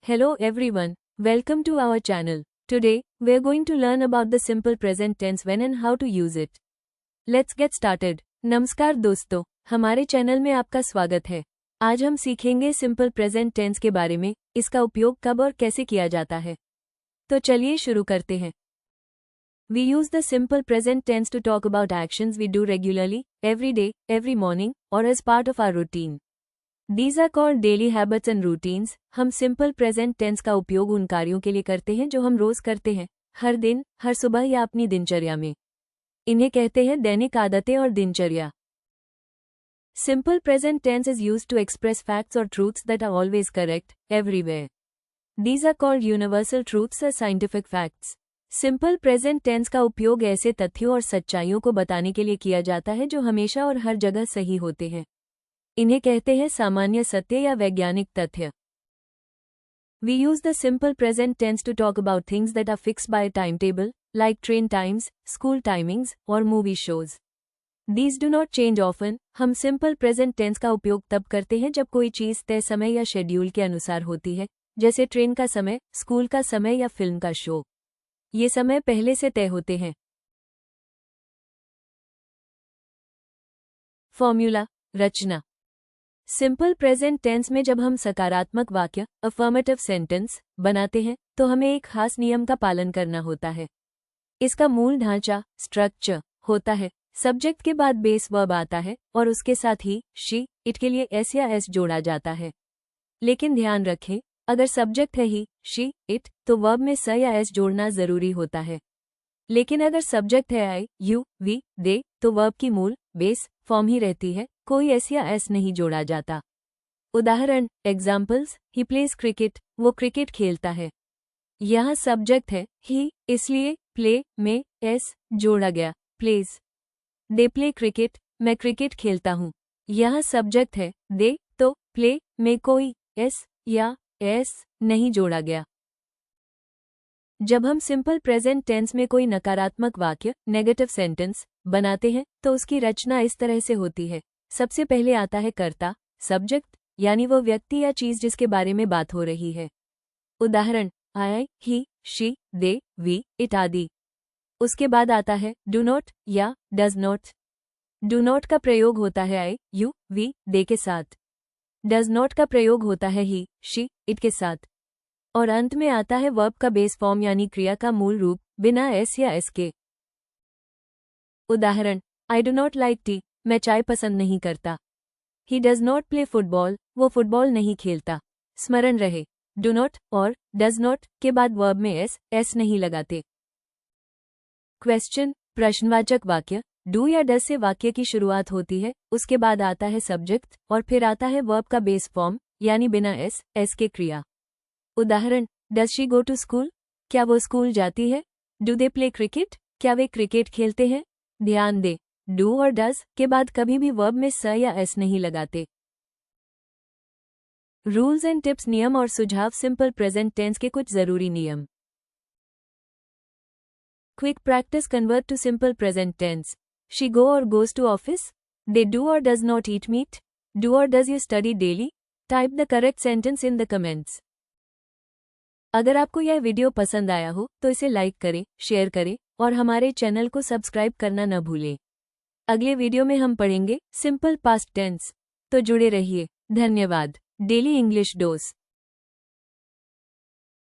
Hello everyone, welcome to our channel. Today, we're going to learn about the simple present tense when and how to use it. Let's get started. नमस्कार दोस्तों, हमारे channel में आपका स्वागत है। आज हम सीखेंगे सिंपल प्रेजेंट टेंस के बारे में, इसका उपयोग कब और कैसे किया जाता है। तो चलिए शुरू करते हैं। We use the simple present tense to talk about actions we do regularly, every day, every morning, or as part of our routine. These are called daily habits and routines. हम सिंपल प्रेजेंट टेंस का उपयोग उन कार्यों के लिए करते हैं जो हम रोज करते हैं, हर दिन, हर सुबह या अपनी दिनचर्या में। इन्हें कहते हैं दैनिक आदतें और दिनचर्या। Simple present tense is used to express facts or truths that are always correct, everywhere. These are called universal truths or scientific facts. Simple present tense का उपयोग ऐसे तथ्यों और सच्चाइयों को बताने के लिए किया जाता है जो हमेशा और हर जगह सही होते हैं। इन्हें कहते हैं सामान्य सत्य या वैज्ञानिक तथ्य। We use the simple present tense to talk about things that are fixed by a timetable, like train times, school timings, or movie shows. These do not change often. हम सिंपल प्रेजेंट टेंस का उपयोग तब करते हैं जब कोई चीज़ तय समय या शेड्यूल के अनुसार होती है, जैसे ट्रेन का समय, स्कूल का समय या फिल्म का शो। ये समय पहले से तय होते हैं। फॉर्मूला, रचना। सिंपल प्रेजेंट टेंस में जब हम सकारात्मक वाक्य अफर्मेटिव सेंटेंस बनाते हैं तो हमें एक खास नियम का पालन करना होता है। इसका मूल ढांचा स्ट्रक्चर होता है। सब्जेक्ट के बाद बेस वर्ब आता है और उसके साथ ही शी, इट के लिए एस या एस जोड़ा जाता है। लेकिन ध्यान रखें, अगर सब्जेक्ट है ही, शी, इट, तो वर्ब में स या एस जोड़ना जरूरी होता है। लेकिन अगर सब्जेक्ट है आई, यू, वी, दे, तो वर्ब की मूल बेस फॉर्म ही रहती है, कोई एस या एस नहीं जोड़ा जाता। उदाहरण, एग्जाम्पल्स, ही प्लेज क्रिकेट, वो क्रिकेट खेलता है। यहाँ सब्जेक्ट है ही, इसलिए प्ले में एस जोड़ा गया, प्लेज। दे प्ले क्रिकेट, मैं क्रिकेट खेलता हूँ। यहाँ सब्जेक्ट है दे, तो प्ले में कोई एस या एस नहीं जोड़ा गया। जब हम सिंपल प्रेजेंट टेंस में कोई नकारात्मक वाक्य नेगेटिव सेंटेंस बनाते हैं तो उसकी रचना इस तरह से होती है। सबसे पहले आता है कर्ता, सब्जेक्ट, यानी वो व्यक्ति या चीज जिसके बारे में बात हो रही है। उदाहरण, आई, ही, शी, दे, वी, इट आदि। उसके बाद आता है डू नॉट या डज नॉट। डू नॉट का प्रयोग होता है आई, यू, वी, दे के साथ। डज नॉट का प्रयोग होता है ही, शी, इट के साथ। और अंत में आता है वर्ब का बेस फॉर्म यानी क्रिया का मूल रूप बिना एस या एस के। उदाहरण, I do not like T, मैं चाय पसंद नहीं करता। He does not play football, वो फुटबॉल नहीं खेलता। स्मरण रहे, डू नॉट और डज नॉट के बाद वर्ब में एस नहीं लगाते। क्वेश्चन, प्रश्नवाचक वाक्य डू या डज से वाक्य की शुरुआत होती है, उसके बाद आता है सब्जेक्ट और फिर आता है वर्ब का बेस फॉर्म यानी बिना एस के क्रिया। उदाहरण, does she go to school, क्या वो स्कूल जाती है। डू दे प्ले क्रिकेट, क्या वे क्रिकेट खेलते हैं। ध्यान दे, डू और डज के बाद कभी भी वर्ब में स या एस नहीं लगाते। रूल्स एंड टिप्स, नियम और सुझाव। सिंपल प्रेजेंट टेंस के कुछ जरूरी नियम। Quick practice, convert to simple present tense. She go और goes to office. They do और does not eat meat. Do और does you study daily. Type the correct sentence in the comments. अगर आपको यह वीडियो पसंद आया हो तो इसे लाइक करें, शेयर करें और हमारे चैनल को सब्सक्राइब करना न भूलें। अगले वीडियो में हम पढ़ेंगे सिंपल पास्ट टेंस। तो जुड़े रहिए। धन्यवाद। Daily English dose.